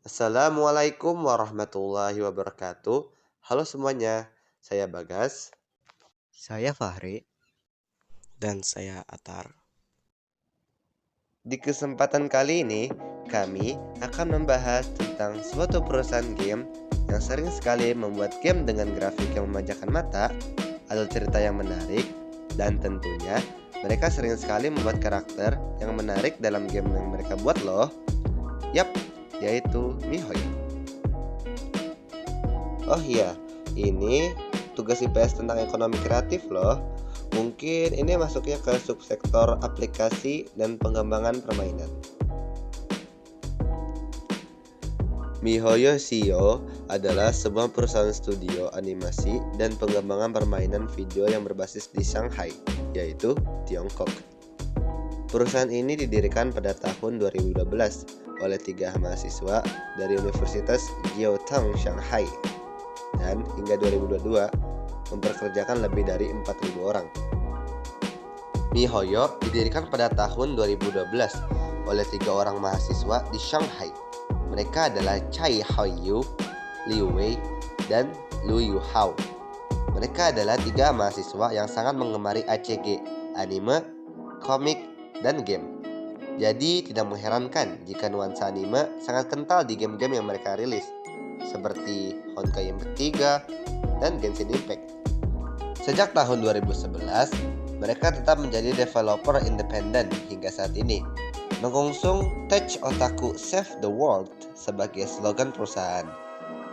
Assalamualaikum warahmatullahi wabarakatuh. Halo semuanya, saya Bagas. Saya Fahri. Dan saya Atar. Di kesempatan kali ini, kami akan membahas tentang suatu perusahaan game yang sering sekali membuat game dengan grafik yang memanjakan mata, alur cerita yang menarik, dan tentunya mereka sering sekali membuat karakter yang menarik dalam game yang mereka buat loh. Yap, yaitu MiHoYo. Oh iya, ini tugas IPS tentang ekonomi kreatif loh. Mungkin ini masuknya ke subsektor aplikasi dan pengembangan permainan. MiHoYo CEO adalah sebuah perusahaan studio animasi dan pengembangan permainan video yang berbasis di Shanghai, yaitu Tiongkok. Perusahaan ini didirikan pada tahun 2012 oleh 3 mahasiswa dari Universitas Jiaotong Shanghai dan hingga 2022 memperkerjakan lebih dari 4.000 orang. MiHoYo didirikan pada tahun 2012 oleh 3 orang mahasiswa di Shanghai. Mereka adalah Chai Haoyu, Liu Wei, dan Lu Yuhao. Mereka adalah 3 mahasiswa yang sangat menggemari ACG, anime, komik, dan game. Jadi tidak mengherankan jika nuansa anime sangat kental di game-game yang mereka rilis, seperti Honkai Impact 3 dan Genshin Impact. Sejak tahun 2011, mereka tetap menjadi developer independen hingga saat ini, mengusung Touch Otaku Save the World sebagai slogan perusahaan.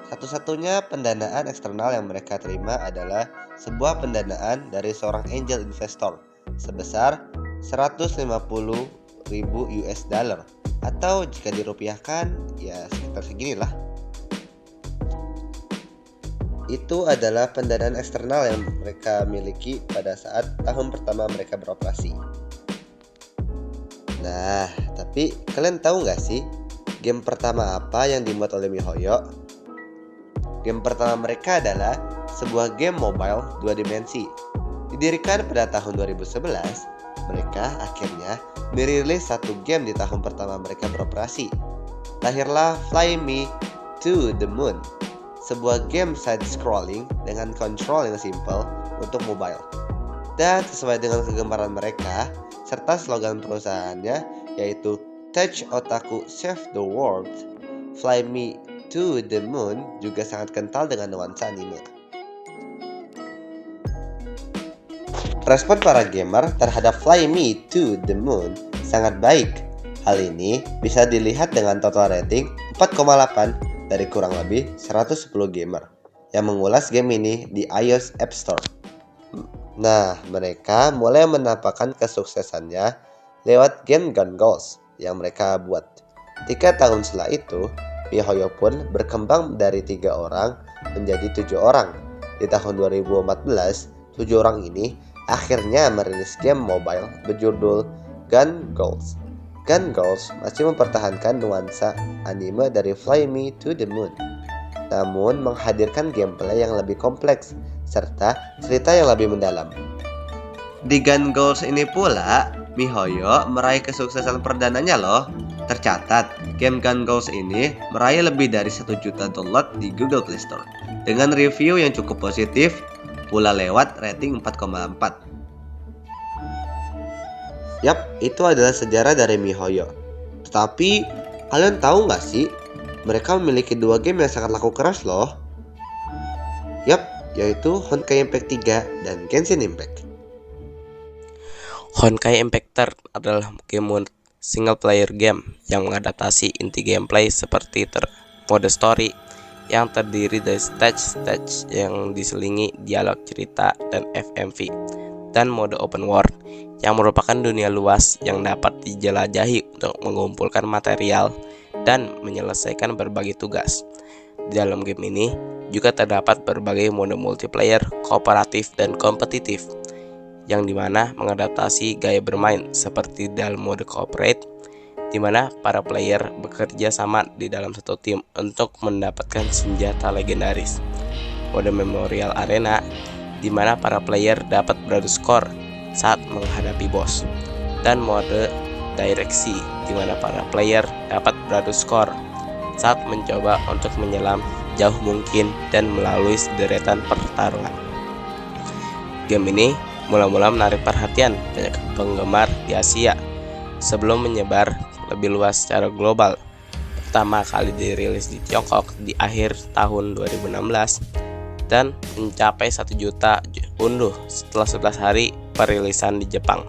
Satu-satunya pendanaan eksternal yang mereka terima adalah sebuah pendanaan dari seorang angel investor sebesar 150.000 US dollar, atau jika dirupiahkan ya sekitar seginilah. Itu adalah pendanaan eksternal yang mereka miliki pada saat tahun pertama mereka beroperasi. Nah, tapi kalian tahu nggak sih game pertama apa yang dibuat oleh MiHoYo? Game pertama mereka adalah sebuah game mobile 2 dimensi. Didirikan pada tahun 2011, mereka akhirnya merilis satu game di tahun pertama mereka beroperasi. Lahirlah Fly Me to the Moon, sebuah game side-scrolling dengan kontrol yang simple untuk mobile. Dan sesuai dengan kegemaran mereka, serta slogan perusahaannya yaitu Touch Otaku Save the World, Fly Me to the Moon juga sangat kental dengan nuansa anime. Respon para gamer terhadap Fly Me to the Moon sangat baik. Hal ini bisa dilihat dengan total rating 4,8 dari kurang lebih 110 gamer yang mengulas game ini di iOS App Store. Nah, mereka mulai menampakkan kesuksesannya lewat game Gun Goals yang mereka buat. 3 tahun setelah itu, MiHoYo pun berkembang dari 3 orang menjadi 7 orang. Di tahun 2014, 7 orang ini akhirnya merilis game mobile berjudul Gun Goals. Gun Goals masih mempertahankan nuansa anime dari Fly Me to the Moon, namun menghadirkan gameplay yang lebih kompleks serta cerita yang lebih mendalam. Di Gun Goals ini pula, MiHoYo meraih kesuksesan perdananya loh. Tercatat, game Gun Goals ini meraih lebih dari 1 juta download di Google Play Store dengan review yang cukup positif pula lewat rating 4,4. Yap, itu adalah sejarah dari MiHoYo. Tetapi, kalian tahu nggak sih, mereka memiliki 2 game yang sangat laku keras loh. Yap, yaitu Honkai Impact 3 dan Genshin Impact. Honkai Impact adalah game mode single player game yang mengadaptasi inti gameplay seperti mode story yang terdiri dari stage yang diselingi dialog cerita dan FMV, dan mode open world yang merupakan dunia luas yang dapat dijelajahi untuk mengumpulkan material dan menyelesaikan berbagai tugas. Di dalam game ini juga terdapat berbagai mode multiplayer, kooperatif, dan kompetitif, yang dimana mengadaptasi gaya bermain seperti dalam mode cooperate, di mana para player bekerja sama di dalam satu tim untuk mendapatkan senjata legendaris. Mode Memorial Arena, di mana para player dapat beradu skor saat menghadapi boss, dan mode Direksi, di mana para player dapat beradu skor saat mencoba untuk menyelam jauh mungkin dan melalui sederetan pertarungan. Game ini mula-mula menarik perhatian banyak penggemar di Asia sebelum menyebar lebih luas secara global. Pertama kali dirilis di Tiongkok di akhir tahun 2016 dan mencapai 1 juta unduh setelah 11 hari perilisan di Jepang,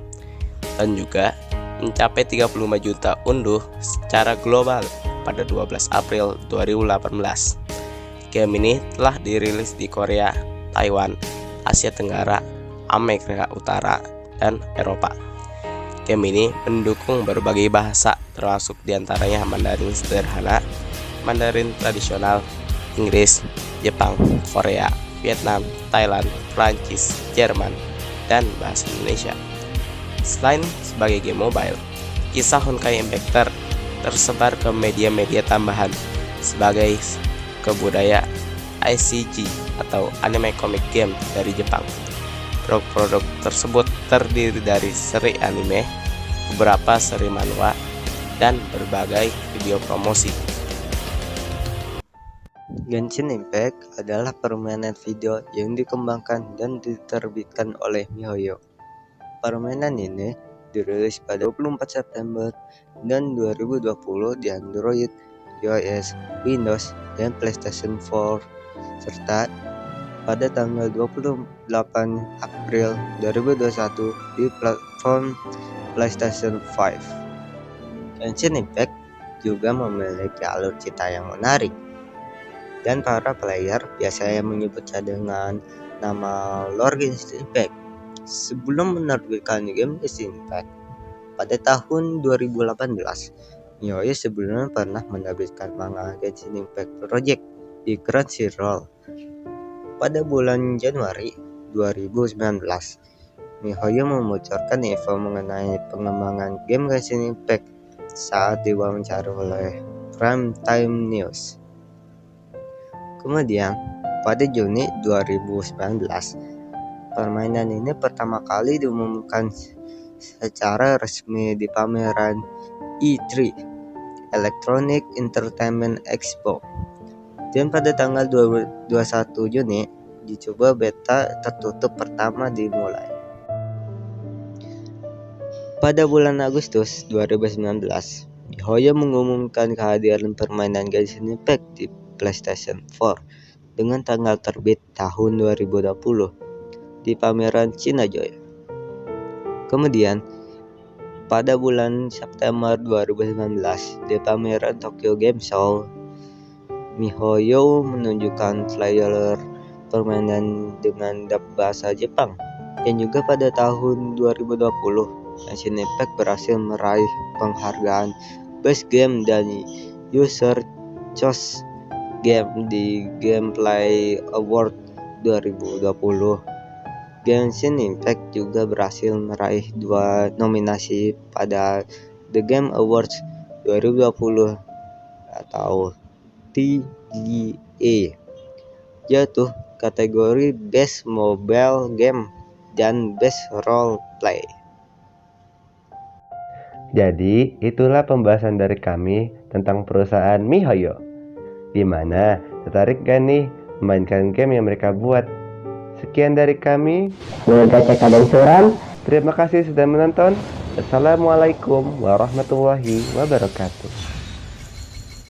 dan juga mencapai 35 juta unduh secara global pada 12 April 2018. Game ini telah dirilis di Korea, Taiwan, Asia Tenggara, Amerika Utara, dan Eropa. Game ini mendukung berbagai bahasa, termasuk diantaranya Mandarin sederhana, Mandarin tradisional, Inggris, Jepang, Korea, Vietnam, Thailand, Prancis, Jerman, dan bahasa Indonesia. Selain sebagai game mobile, kisah Honkai Impact tersebar ke media-media tambahan sebagai kebudayaan ICG atau anime comic game dari Jepang. Produk-produk tersebut terdiri dari seri anime, beberapa seri manhwa, dan berbagai video promosi. Genshin Impact adalah permainan video yang dikembangkan dan diterbitkan oleh MiHoYo. Permainan ini dirilis pada 24 September dan 2020 di Android, iOS, Windows, dan PlayStation 4, serta pada tanggal 28 April 2021 di platform PlayStation 5. Genshin Impact juga memiliki alur cerita yang menarik, dan para player biasanya menyebutnya dengan nama Lore Genshin Impact. Sebelum menerbitkan game Genshin Impact pada tahun 2018, MiHoYo sebelumnya pernah menerbitkan manga Genshin Impact Project di Crunchyroll. Pada bulan Januari 2019, MiHoYo membocorkan info mengenai pengembangan game Genshin Impact saat diwawancara oleh Prime Time News. Kemudian, pada Juni 2019, permainan ini pertama kali diumumkan secara resmi di pameran E3, Electronic Entertainment Expo. Dan pada tanggal 21 Juni, dicoba beta tertutup pertama dimulai. Pada bulan Agustus 2019, MiHoYo mengumumkan kehadiran permainan Genshin Impact di PlayStation 4 dengan tanggal terbit tahun 2020 di pameran Cina Joy. Kemudian, pada bulan September 2019 di pameran Tokyo Game Show, MiHoYo menunjukkan trailer permainan dengan dub bahasa Jepang. Dan juga pada tahun 2020, Genshin Impact berhasil meraih penghargaan Best Game dan User Choice Game di Gameplay Award 2020. Genshin Impact juga berhasil meraih 2 nominasi pada The Game Awards 2020 atau TGA, yaitu kategori Best Mobile Game dan Best Role Play. Jadi, itulah pembahasan dari kami tentang perusahaan MiHoYo. Gimana? Tertarik gak nih memainkan game yang mereka buat? Sekian dari kami. Terima kasih sudah menonton. Assalamualaikum warahmatullahi wabarakatuh.